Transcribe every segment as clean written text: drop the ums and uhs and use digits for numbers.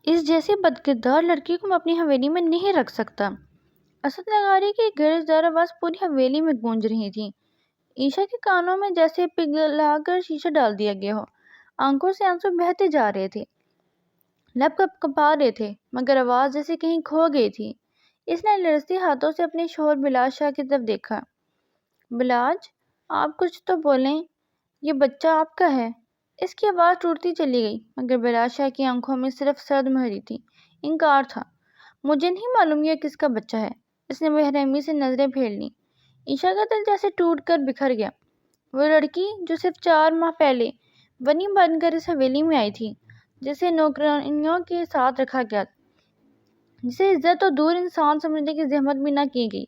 اس جیسی بدکردار لڑکی کو میں اپنی حویلی میں نہیں رکھ سکتا۔ اسد لغاری کی گرجدار آواز پوری حویلی میں گونج رہی تھی۔ عیشا کے کانوں میں جیسے پگھلا کر شیشہ ڈال دیا گیا ہو۔ آنکھوں سے آنسو بہتے جا رہے تھے، لب کپ کپا رہے تھے، مگر آواز جیسے کہیں کھو گئی تھی۔ اس نے لرزتے ہاتھوں سے اپنے شوہر بلاج شاہ کی طرف دیکھا۔ بلاج، آپ کچھ تو بولیں، یہ بچہ آپ کا ہے۔ اس کی آواز ٹوٹتی چلی گئی، مگر بلاج شاہ کی آنکھوں میں صرف سرد مہری تھی، انکار تھا۔ مجھے نہیں معلوم یہ کس کا بچہ ہے۔ اس نے بے رحمی سے نظریں پھیر لیں۔ عیشا کا دل جیسے ٹوٹ کر بکھر گیا۔ وہ لڑکی جو صرف 4 ماہ پہلے بنی بن کر اس حویلی میں آئی تھی، جسے نوکرانیوں کے ساتھ رکھا گیا، جسے عزت تو دور انسان سمجھنے کی زحمت بھی نہ کی گئی،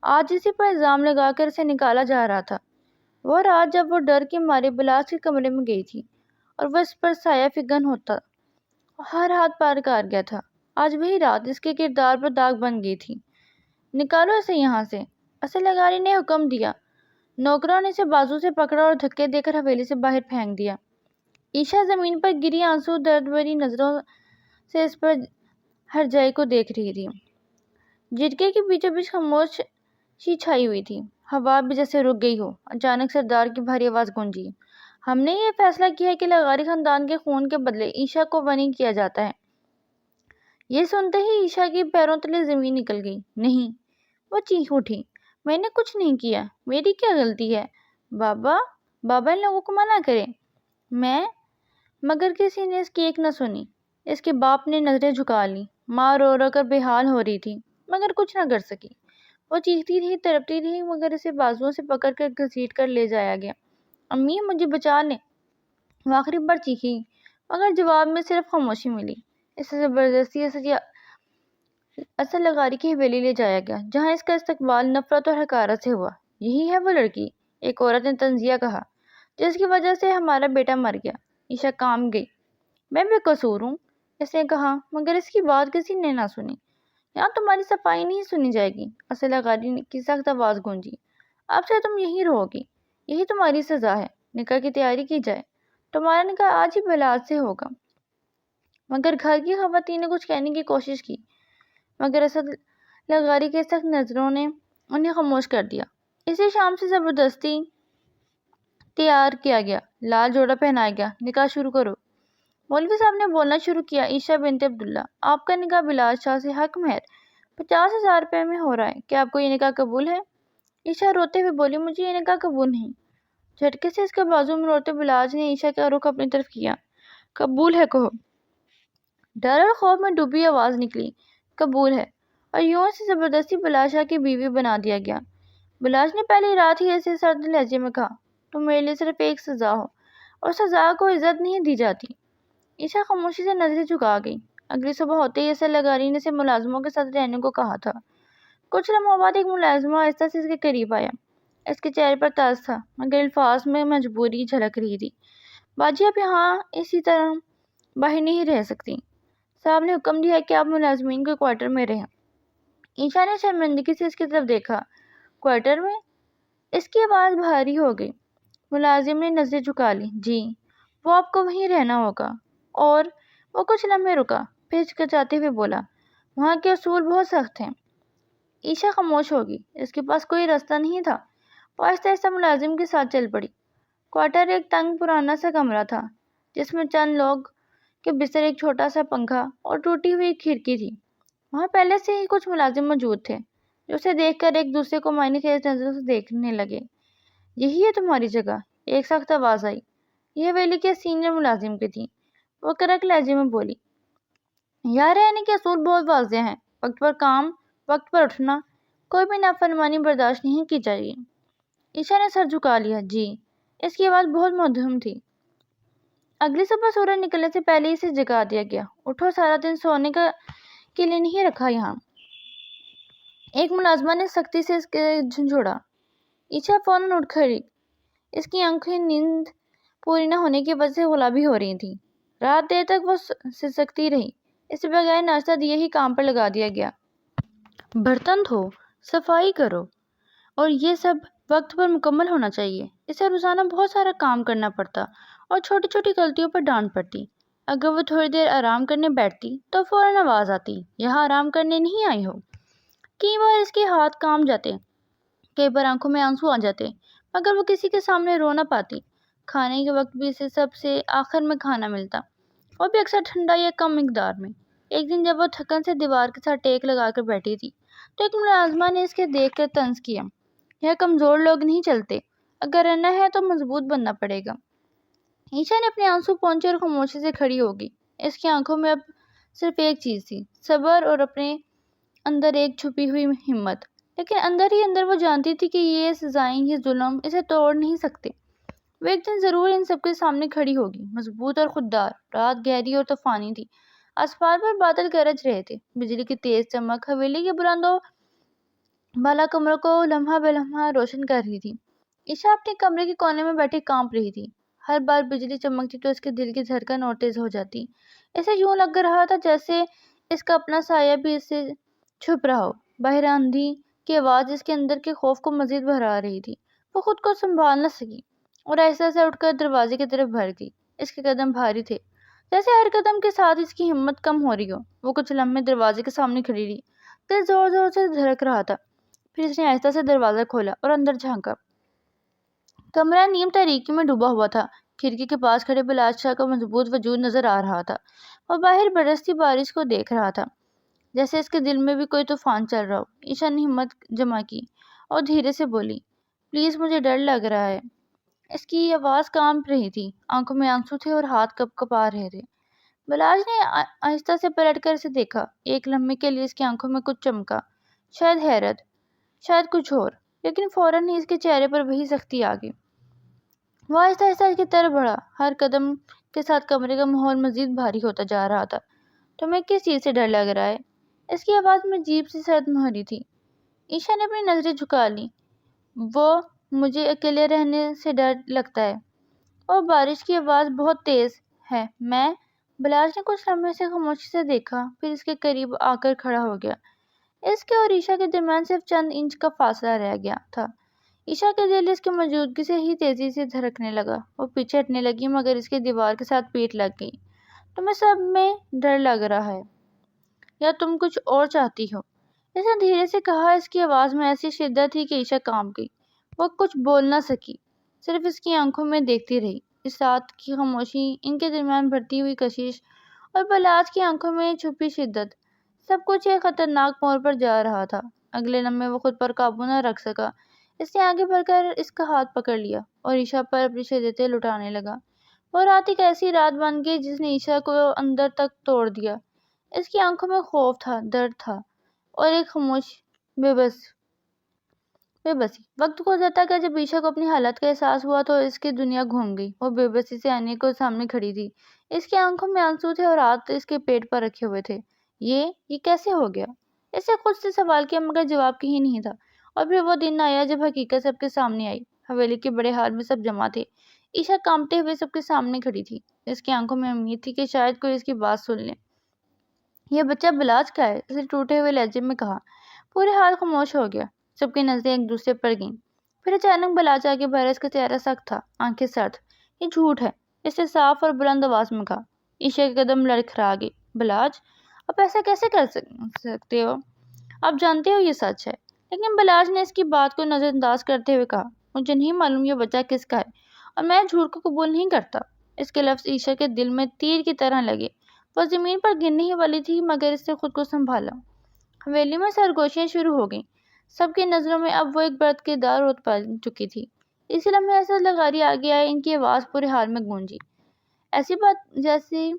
آج اسی پر الزام لگا کر اسے نکالا جا رہا تھا۔ وہ رات جب وہ ڈر کے مارے بلاج کے کمرے میں گئی تھی اور وہ اس پر سایہ فگن ہوتا ہر ہاتھ پار کر گیا تھا، آج وہی رات اس کے کردار پر داغ بن گئی تھی۔ نکالو اسے یہاں سے، اسد لغاری نے حکم دیا۔ نوکروں نے اسے بازو سے پکڑا اور دھکے دے کر حویلی سے باہر پھینک دیا۔ عیشا زمین پر گری آنسو درد بھری نظروں سے اس پر ہرجائی کو دیکھ رہی تھی۔ جھٹکے کے بیچوں بیچ خاموشی چھائی ہوئی تھی، ہوا بھی جیسے رک گئی ہو۔ اچانک سردار کی بھاری آواز گونجی، ہم نے یہ فیصلہ کیا ہے کہ لغاری خاندان کے خون کے بدلے عیشا کو بری کیا جاتا ہے۔ یہ سنتے ہی عیشا کے پیروں تلے زمین نکل گئی۔ نہیں، وہ چیخ اٹھی، میں نے کچھ نہیں کیا، میری کیا غلطی ہے؟ بابا، بابا ان لوگوں کو منع کریں۔ مگر کسی نے اس کی ایک نہ سنی۔ اس کے باپ نے نظریں جھکا لیں۔ ماں رو رو کر بے حال ہو رہی تھی، مگر کچھ نہ کر سکی۔ وہ چیختی رہی، تڑپتی رہی، مگر اسے بازوؤں سے پکڑ کر گھسیٹ کر لے جایا گیا۔ امی، مجھے بچا لیں، وہ آخری بار چیخی، مگر جواب میں صرف خاموشی ملی۔ اسے زبردستی اسد لغاری کی حویلی لے جایا گیا، جہاں اس کا استقبال نفرت اور حقارت سے ہوا۔ یہی ہے وہ لڑکی، ایک عورت نے طنزیہ کہا، جس کی وجہ سے ہمارا بیٹا مر گیا۔ عیشا کام گئی۔ میں بے قصور ہوں، اس نے کہا، مگر اس کی بات کسی نے نہ سنی۔ یہاں تمہاری صفائی نہیں سنی جائے گی، اسد لغاری کی سخت آواز گونجی۔ اب سے تم یہیں رہو گی، یہی تمہاری سزا ہے۔ نکاح کی تیاری کی جائے، تمہارا نکاح آج ہی بلاج سے ہوگا۔ مگر گھر کی خواتین نے کچھ کہنے کی کوشش کی، مگر اسد لغاری کے سخت نظروں نے انہیں خاموش کر دیا۔ اسی شام سے زبردستی تیار کیا گیا، لال جوڑا پہنایا گیا۔ نکاح شروع کرو، مولوی صاحب نے بولنا شروع کیا۔ عیشا بنت عبداللہ، آپ کا نکاح بلاج شاہ سے حق مہر 50,000 روپے میں ہو رہا ہے، کیا آپ کو یہ نکاح قبول ہے؟ عیشا روتے ہوئے بولی، مجھے یہ نکاح قبول نہیں۔ جھٹکے سے اس کے بازو میں روتے بلاج نے عیشا کا رخ اپنی طرف کیا۔ قبول ہے کہو۔ ڈر اور خوف میں ڈوبی آواز نکلی، قبول ہے، اور یوں اسے زبردستی بلاج شاہ کی بیوی بنا دیا گیا۔ بلاج نے پہلی رات ہی ایسے سرد لہجے میں کہا، تم میرے لیے صرف ایک سزا ہو، اور سزا کو عزت نہیں دی جاتی۔ عیشا خاموشی سے نظریں جھکا گئی۔ اگلی صبح ہوتے ہی اسد لغاری نے اسے ملازموں کے ساتھ رہنے کو کہا تھا۔ کچھ لمحوں بعد ایک ملازمہ آہستہ سے اس کے قریب آیا۔ اس کے چہرے پر ترس تھا، مگر الفاظ میں مجبوری جھلک رہی تھی۔ باجی، آپ یہاں اسی طرح باہر نہیں رہ سکتی، صاحب نے حکم دیا ہے کہ آپ ملازمین کے کوارٹر میں رہیں۔ عیشا نے شرمندگی سے اس کی طرف دیکھا۔ کوارٹر میں؟ اس کی آواز بھاری ہو گئی۔ ملازم نے نظریں جھکا لی، جی، وہ آپ کو وہیں رہنا ہوگا۔ اور وہ کچھ لمحے رکا، پھر ہچکچاتے ہوئے بولا، وہاں کے اصول بہت سخت ہیں۔ عیشا خاموش ہوگی، اس کے پاس کوئی راستہ نہیں تھا۔ وہ آہستہ آہستہ ملازم کے ساتھ چل پڑی۔ کوارٹر ایک تنگ پرانا سا کمرہ تھا، جس میں چند لوگ کے بستر، ایک چھوٹا سا پنکھا اور ٹوٹی ہوئی کھڑکی تھی۔ وہاں پہلے سے ہی کچھ ملازم موجود تھے، جو اسے دیکھ کر ایک دوسرے کو معنی خیز نظروں سے دیکھنے لگے۔ یہی ہے تمہاری جگہ، ایک سخت آواز آئی۔ یہ حویلی کے سینئر ملازم کی تھی۔ وہ کرک لہجے میں بولی، یہاں رہنے کے اصول بہت واضح ہیں، وقت پر کام، وقت پر اٹھنا، کوئی بھی نافرمانی برداشت نہیں کی جائے گی۔ عیشا نے سر جھکا لیا، جی۔ اس کی آواز بہت مدھم تھی۔ اگلی صبح سورج نکلنے سے پہلے ہی اسے جگا دیا گیا۔ اٹھو، سارا دن سونے کے لیے نہیں رکھا یہاں۔ ایک ملازمہ نے سختی سے اس کے جھنجھوڑا۔ عیشا فوراً اٹھ کھڑی۔ اس کی آنکھیں نیند پوری نہ ہونے کی وجہ سے گلابی ہو رہی تھیں۔ رات دیر تک وہ سسکتی رہی۔ اسے بغیر ناشتہ دیے ہی کام پر لگا دیا گیا۔ برتن دھو، صفائی کرو، اور یہ سب وقت پر مکمل ہونا چاہیے۔ اسے روزانہ بہت سارا کام کرنا پڑتا اور چھوٹی چھوٹی غلطیوں پر ڈانٹ پڑتی۔ اگر وہ تھوڑی دیر آرام کرنے بیٹھتی تو فوراً آواز آتی، یہاں آرام کرنے نہیں آئی ہو۔ کئی بار اس کے ہاتھ کانپ جاتے، کئی بار آنکھوں میں آنسو آ جاتے، مگر وہ کسی کے سامنے رو نہ پاتی۔ کھانے کے وقت بھی اسے سب سے آخر میں کھانا ملتا، وہ بھی اکثر ٹھنڈا یا کم مقدار میں۔ ایک دن جب وہ تھکن سے دیوار کے ساتھ ٹیک لگا کر بیٹھی تھی تو ایک ملازمہ نے اس کے دیکھ کر طنز کیا، یہ کمزور لوگ نہیں چلتے، اگر رہنا ہے تو مضبوط بننا پڑے گا۔ عائشہ نے اپنے آنسو پہنچے اور خاموشی سے کھڑی ہوگی۔ اس کی آنکھوں میں اب صرف ایک چیز تھی، صبر، اور اپنے اندر ایک چھپی ہوئی ہمت۔ لیکن اندر ہی اندر وہ جانتی تھی کہ یہ سزائیں، یہ ظلم اسے توڑ نہیں سکتے۔ وہ ایک دن ضرور ان سب کے سامنے کھڑی ہوگی، مضبوط اور خوددار۔ رات گہری اور طوفانی تھی، آسمان پر بادل گرج رہے تھے، بجلی کی تیز چمک حویلی کے بلند و بالا کمروں کو لمحہ بے لمحہ روشن کر رہی تھی۔ عائشہ اپنے کمرے کے کونے میں بیٹھی کانپ رہی تھی، ہر بار بجلی چمکتی تو اس کے دل کی دھڑکن اور تیز ہو جاتی۔ اسے یوں لگ رہا تھا جیسے اس کا اپنا سایہ بھی اس سے چھپ رہا ہو۔ باہر آندھی کی آواز اس کے اندر کے خوف کو مزید بڑھا رہی تھی۔ وہ خود کو سنبھال نہ سکی اور آہستہ سے اٹھ کر دروازے کی طرف بڑھ گئی۔ اس کے قدم بھاری تھے، جیسے ہر قدم کے ساتھ اس کی ہمت کم ہو رہی ہو۔ وہ کچھ لمحے دروازے کے سامنے کھڑی رہی، دل زور زور سے دھڑک رہا تھا۔ پھر اس نے آہستہ سے دروازہ کھولا اور اندر جھانکا۔ کمرہ نیم تاریکی میں ڈوبا ہوا تھا۔ کھڑکی کے پاس کھڑے بلاج شاہ کا مضبوط وجود نظر آ رہا تھا۔ وہ باہر برستی بارش کو دیکھ رہا تھا، جیسے اس کے دل میں بھی کوئی طوفان چل رہا ہو۔ عائشہ نے ہمت جمع کی اور دھیرے سے بولی، پلیز مجھے ڈر لگ رہا ہے۔ اس کی آواز کانپ رہی تھی، آنکھوں میں آنسو تھے اور ہاتھ کپ کپا رہے تھے۔ بلاج نے آہستہ سے پلٹ کر اسے دیکھا۔ ایک لمحے کے لیے اس کی آنکھوں میں کچھ چمکا، شاید حیرت، شاید کچھ اور، لیکن فوراً ہی اس کے چہرے پر وہی سختی آ گئی۔ وہ آہستہ آہستہ اس کی طرف بڑھا، ہر قدم کے ساتھ کمرے کا ماحول مزید بھاری ہوتا جا رہا تھا۔ تمہیں کس چیز سے ڈر لگ رہا ہے؟ اس کی آواز میں عجیب سی سرد مہری تھی۔ عائشہ نے اپنی نظریں جھکا لیں۔ مجھے اکیلے رہنے سے ڈر لگتا ہے، اور بارش کی آواز بہت تیز ہے۔ بلاج نے کچھ لمحے سے خاموشی سے دیکھا، پھر اس کے قریب آ کر کھڑا ہو گیا۔ اس کے اور عائشہ کے درمیان صرف چند انچ کا فاصلہ رہ گیا تھا۔ عائشہ کا دل اس کی موجودگی سے ہی تیزی سے دھڑکنے لگا۔ وہ پیچھے ہٹنے لگی، مگر اس کی دیوار کے ساتھ پیٹھ لگ گئی۔ تمہیں سب میں ڈر لگ رہا ہے، یا تم کچھ اور چاہتی ہو؟ اس نے دھیرے سے کہا۔ اس کی آواز میں ایسی شدت تھی کہ عائشہ کانپ گئی۔ وہ کچھ بول نہ سکی، صرف اس کی آنکھوں میں دیکھتی رہی۔ اس رات کی خاموشی، ان کے درمیان بڑھتی ہوئی کشش، اور بلاج کی آنکھوں میں چھپی شدت، سب کچھ ایک خطرناک موڑ پر جا رہا تھا۔ اگلے لمحے وہ خود پر قابو نہ رکھ سکا۔ اس نے آگے بڑھ کر اس کا ہاتھ پکڑ لیا اور عائشہ پر اپنی شدتیں لٹانے لگا۔ وہ رات ایک ایسی رات بن گئی جس نے عائشہ کو اندر تک توڑ دیا۔ اس کی آنکھوں میں خوف تھا، درد تھا، اور ایک خاموش بے بسی۔ وقت گزرتا گیا۔ جب عائشہ کو اپنی حالت کا احساس ہوا تو اس کی دنیا گھوم گئی۔ وہ بے بسی سے آئینے کو سامنے کھڑی تھی۔ اس کی آنکھوں میں آنسو تھے اور ہاتھ اس کے پیٹ پر رکھے ہوئے تھے۔ یہ کیسے ہو گیا؟ اس نے خود سے سوال کیا، مگر جواب کہیں نہیں تھا۔ اور پھر وہ دن آیا جب حقیقت سب کے سامنے آئی۔ حویلی کے بڑے ہال میں سب جمع تھے۔ عائشہ کانپتے ہوئے سب کے سامنے کھڑی تھی۔ اس کی آنکھوں میں امید تھی کہ شاید کوئی اس کی بات سن لے۔ یہ بچہ بلاج کا ہے، اس نے ٹوٹے ہوئے لہجے میں کہا۔ پورے حال خاموش ہو گیا، سب کی نظریں ایک دوسرے پر گئیں۔ پھر اچانک بلاج آگے بڑھا۔ اس کا چہرہ سخت تھا، آنکھیں سرد۔ یہ جھوٹ ہے، اس نے صاف اور بلند آواز میں کہا۔ عائشہ کے قدم لڑکھڑا گئے۔ بلاج، آپ ایسا کیسے کر سکتے ہو؟ آپ جانتے ہو یہ سچ ہے۔ لیکن بلاج نے اس کی بات کو نظر انداز کرتے ہوئے کہا، مجھے نہیں معلوم یہ بچہ کس کا ہے، اور میں جھوٹ کو قبول نہیں کرتا۔ اس کے لفظ عائشہ کے دل میں تیر کی طرح لگے۔ وہ زمین پر گرنے ہی والی تھی، مگر اس نے خود کو سنبھالا۔ حویلی میں سرگوشیاں شروع ہو گئیں۔ سب کی نظروں میں اب وہ ایک برقعار روت بن چکی تھی۔ اسی لمحے اسد لغاری آگے آئے۔ ان کی آواز پورے حال میں گونجی۔ جیسی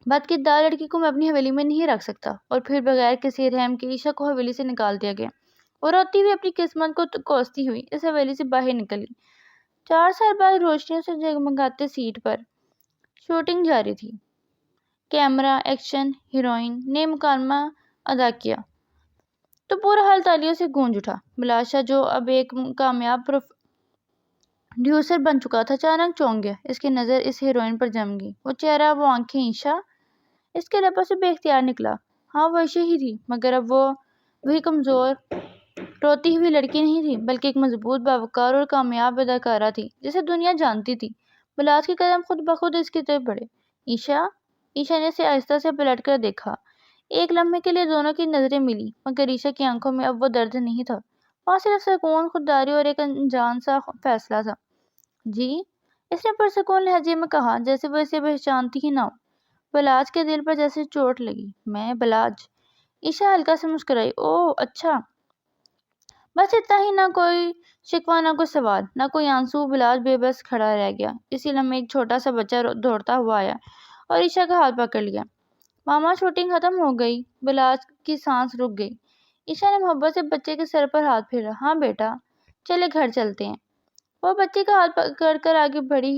بدکردار لڑکی کو میں اپنی حویلی میں نہیں رکھ سکتا۔ اور پھر بغیر کسی رحم کے عائشہ کو حویلی سے نکال دیا گیا۔ وہ روتی ہوئی اپنی قسمت کو کوستی ہوئی اس حویلی سے باہر نکلی۔ 4 سال بعد روشنیوں سے جگمگاتے سیٹ پر شوٹنگ جاری تھی۔ کیمرہ ایکشن، ہیروئن نے مکالمہ ادا کیا تو پورا حال تالیوں سے گونج اٹھا۔ بلاج شاہ، جو اب ایک کامیاب پروڈیوسر بن چکا تھا، اچانک چونک گیا۔ اس کی نظر اس ہیروئن پر جم گئی۔ وہ چہرہ، وہ آنکھیں، عائشہ! اس کے لبوں سے بے اختیار نکلا، ہاں وہ عائشہ ہی تھی، مگر اب وہ وہی کمزور روتی ہوئی لڑکی نہیں تھی، بلکہ ایک مضبوط، باوقار اور کامیاب اداکارہ تھی جسے دنیا جانتی تھی۔ بلاج کے قدم خود بخود اس کی طرف بڑھے۔ عیشا عیشا نے اسے آہستہ سے پلٹ کر دیکھا۔ ایک لمحے کے لیے دونوں کی نظریں ملی، مگر عیشا کی آنکھوں میں اب وہ درد نہیں تھا، وہاں صرف سکون، خودداری اور ایک انجان سا فیصلہ تھا۔ جی، اس نے پرسکون لہجے میں کہا، جیسے وہ اسے پہچانتی ہی نہ ہو۔ بلاج کے دل پر جیسے چوٹ لگی۔ میں بلاج؟ عیشا ہلکا سے مسکرائی۔ اوہ اچھا، بس اتنا ہی، نہ کوئی شکوہ نہ کوئی سوال نہ کوئی آنسو۔ بلاج بے بس کھڑا رہ گیا۔ اسی لمحے ایک چھوٹا سا بچہ دوڑتا ہوا آیا اور عیشا کا ہاتھ پکڑ لیا۔ ماما، شوٹنگ ختم ہو گئی۔ بلاج کی سانس رک گئی۔ عیشا نے محبت سے بچے کے سر پر ہاتھ پھیرا۔ ہاں بیٹا، چلے گھر چلتے ہیں۔ وہ بچے کا ہاتھ پکڑ کر آگے بڑھی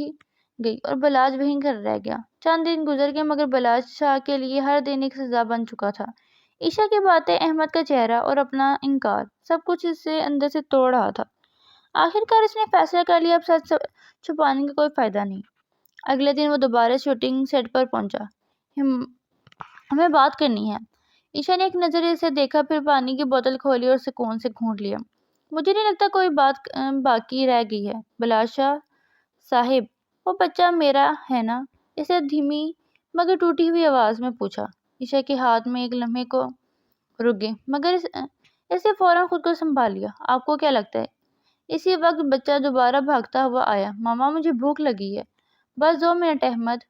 گئی اور بلاج وہیں کھڑا رہ گیا۔ چند دن گزر گئے، مگر بلاج شاہ کے لیے ہر دن ایک سزا بن چکا تھا۔ عیشا کی باتیں، احمد کا چہرہ اور اپنا انکار، سب کچھ اسے اندر سے توڑ رہا تھا۔ آخر کار اس نے فیصلہ کر لیا، اب سچ چھپانے کا کوئی فائدہ نہیں۔ اگلے دن وہ دوبارہ شوٹنگ سیٹ پر پہنچا۔ ہمیں بات کرنی ہے۔ عیشا نے ایک نظر اسے دیکھا، پھر پانی کی بوتل کھولی اور سکون سے گھونٹ لیا۔ مجھے نہیں لگتا کوئی بات باقی رہ گئی ہے بلاج شاہ صاحب۔ وہ بچہ میرا ہے نا؟ اسے دھیمی مگر ٹوٹی ہوئی آواز میں پوچھا۔ عیشا کے ہاتھ میں ایک لمحے کو رک گئے، مگر اس نے فوراً خود کو سنبھال لیا۔ آپ کو کیا لگتا ہے؟ اسی وقت بچہ دوبارہ بھاگتا ہوا آیا۔ ماما، مجھے بھوک لگی ہے۔ بس 2 منٹ احمد۔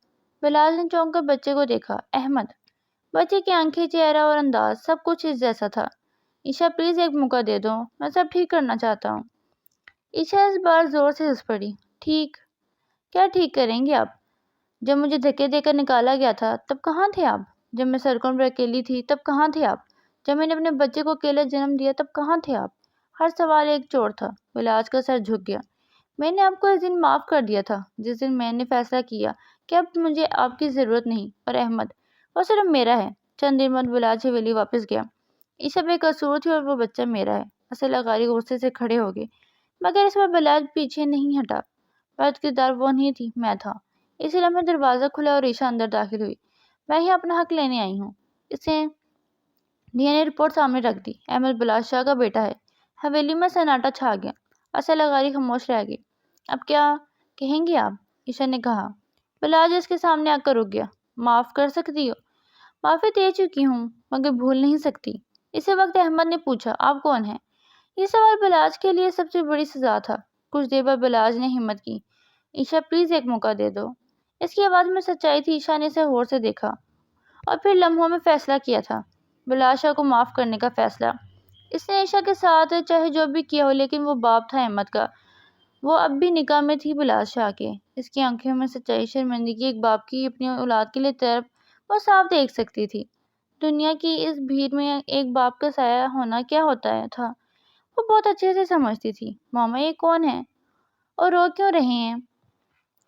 بلاج نے چونک کر بچے کو دیکھا۔ احمد؟ بچے کی آنکھیں، چہرہ اور انداز، سب کچھ اس جیسا تھا۔ عیشا پلیز ایک موقع دے دو، میں سب ٹھیک کرنا چاہتا ہوں۔ عیشا اس بار زور سے ہنس پڑی۔ ٹھیک؟ کیا ٹھیک کریں گے آپ؟ جب مجھے دھکے دے کر نکالا گیا تھا تب کہاں تھے آپ؟ جب میں سڑکوں پر اکیلی تھی تب کہاں تھے آپ؟ جب میں نے اپنے بچے کو اکیلے جنم دیا تب کہاں تھے آپ؟ ہر سوال ایک چوٹ تھا۔ بلاج کا سر جھک گیا۔ میں نے آپ کو اس دن معاف کر دیا تھا جس دن میں نے فیصلہ کیا کہ اب مجھے آپ کی ضرورت نہیں، اور احمد وہ صرف میرا ہے۔ چند دن بعد بلاج حویلی واپس گیا۔ عیشا بے قصور تھی اور وہ بچہ میرا ہے۔ اصل اغاری غصے سے کھڑے ہو گئے، مگر اس بار بلاج پیچھے نہیں ہٹا۔ بد کردار وہ نہیں تھی، میں تھا۔ اسی لمحے دروازہ کھلا اور عیشا اندر داخل ہوئی۔ میں ہی اپنا حق لینے آئی ہوں۔ اس نے ڈی این اے رپورٹ سامنے رکھ دی۔ احمد بلاج شاہ کا بیٹا ہے۔ حویلی میں سناٹا چھا گیا۔ اصل اغاری خاموش رہ گئی۔ اب کیا کہیں گے آپ؟ عیشا نے کہا۔ بلاج اس کے سامنے آ کر رک گیا۔ معاف کر سکتی ہو؟ معافی دے چکی ہوں، مگر بھول نہیں سکتی۔ اسی وقت احمد نے پوچھا، آپ کون ہیں؟ یہ سوال بلاج کے لیے سب سے بڑی سزا تھا۔ کچھ دیر بعد بلاج نے ہمت کی۔ عیشا پلیز ایک موقع دے دو۔ اس کی آواز میں سچائی تھی۔ عیشا نے اسے غور سے دیکھا اور پھر لمحوں میں فیصلہ کیا تھا، بلاج شاہ کو معاف کرنے کا فیصلہ۔ اس نے عیشا کے ساتھ چاہے جو بھی کیا ہو، لیکن وہ باپ تھا احمد کا، وہ اب بھی نکاح میں تھی بلاج شاہ کے۔ اس کی آنکھوں میں سچائی، شرمندگی، ایک باپ کی اپنی اولاد کے لیے طرف وہ صاف دیکھ سکتی تھی۔ دنیا کی اس بھیڑ میں ایک باپ کا سایہ ہونا کیا ہوتا تھا، وہ بہت اچھے سے سمجھتی تھی۔ ماما، یہ کون ہے اور رو کیوں رہے ہیں؟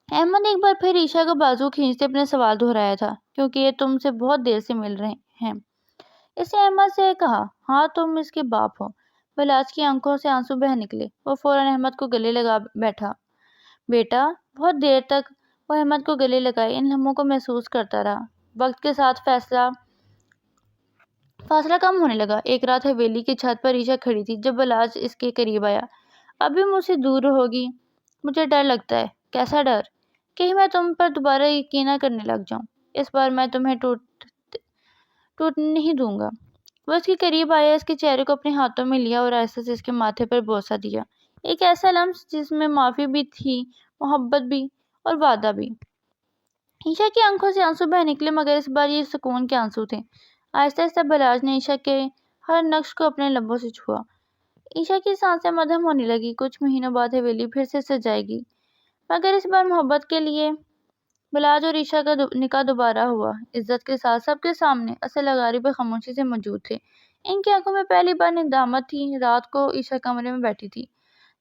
احمد نے ایک بار پھر عیشا کا بازو کھینچتے اپنے سوال دہرایا تھا۔ کیونکہ یہ تم سے بہت دیر سے مل رہے ہیں، اس نے احمد سے کہا۔ ہاں، تم اس کے باپ ہو۔ بلاج کی آنکھوں سے آنسو بہہ نکلے۔ وہ فوراً احمد کو گلے لگا بیٹھا۔ بیٹا؟ بہت دیر تک وہ احمد کو گلے لگائے ان لمحوں کو محسوس کرتا رہا۔ وقت کے ساتھ فاصلہ کم ہونے لگا۔ ایک رات حویلی کی چھت پر عیشا کھڑی تھی جب بلاج اس کے قریب آیا۔ ابھی مجھ سے دور ہوگی؟ مجھے ڈر لگتا ہے۔ کیسا ڈر؟ کہیں میں تم پر دوبارہ یقین نہ کرنے لگ جاؤں۔ اس بار میں تمہیں ٹوٹنے نہیں دوں گا۔ وہ اس کے قریب آیا، اس کے چہرے کو اپنے ہاتھوں میں لیا اور آہستہ سے اس کے ماتھے پر بوسہ دیا۔ ایک ایسا لمس جس میں معافی بھی تھی، محبت بھی، اور وعدہ بھی۔ عیشا کی آنکھوں سے آنسو بہہ نکلے، مگر اس بار یہ سکون کے آنسو تھے۔ آہستہ آہستہ بلاج نے عیشا کے ہر نقش کو اپنے لبوں سے چھوا۔ عیشا کی سانسیں مدھم ہونے لگی۔ کچھ مہینوں بعد حویلی پھر سے سجائے گی، مگر اس بار محبت کے لیے۔ بلاج اور عیشا کا نکاح دوبارہ ہوا، عزت کے ساتھ، سب کے سامنے۔ اصل اغاری بھی خاموشی سے موجود تھے۔ ان کی آنکھوں میں پہلی بار ندامت تھی۔ رات کو عیشا کمرے میں بیٹھی تھی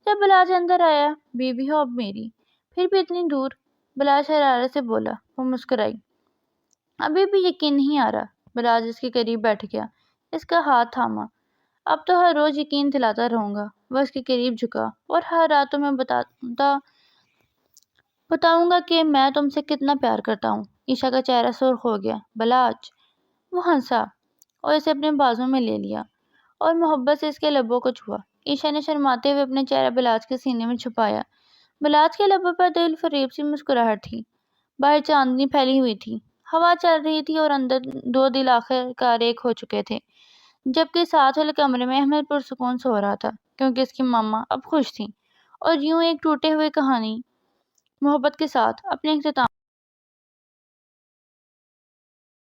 جب بلاج اندر آیا۔ بیوی ہو اب میری، پھر بھی اتنی دور؟ بلاج حرارت سے بولا۔ وہ مسکرائی۔ ابھی بھی یقین نہیں آ رہا؟ بلاج اس کے قریب بیٹھ گیا، اس کا ہاتھ تھاما۔ اب تو ہر روز یقین دلاتا رہوں گا۔ وہ اس کے قریب جھکا۔ اور ہر رات تمہیں بتاؤں گا کہ میں تم سے کتنا پیار کرتا ہوں۔ عیشا کا چہرہ سرخ ہو گیا۔ بلاج؟ وہ ہنسا اور اسے اپنے بازو میں لے لیا اور محبت سے اس کے لبوں کو چھوا۔ عیشا نے شرماتے ہوئے اپنے چہرہ بلاج کے سینے میں چھپایا۔ بلاج کے لبوں پر دل فریب سی مسکراہٹ تھی، باہر چاندنی پھیلی ہوئی تھی، ہوا چل رہی تھی اور اندر دو دل آخر کار ایک ہو چکے تھے، جبکہ ساتھ والے کمرے میں احمد پرسکون سو رہا تھا کیونکہ اس کی ماما اب خوش تھیں۔ اور یوں ایک ٹوٹے ہوئے کہانی محبت کے ساتھ اپنے اختتام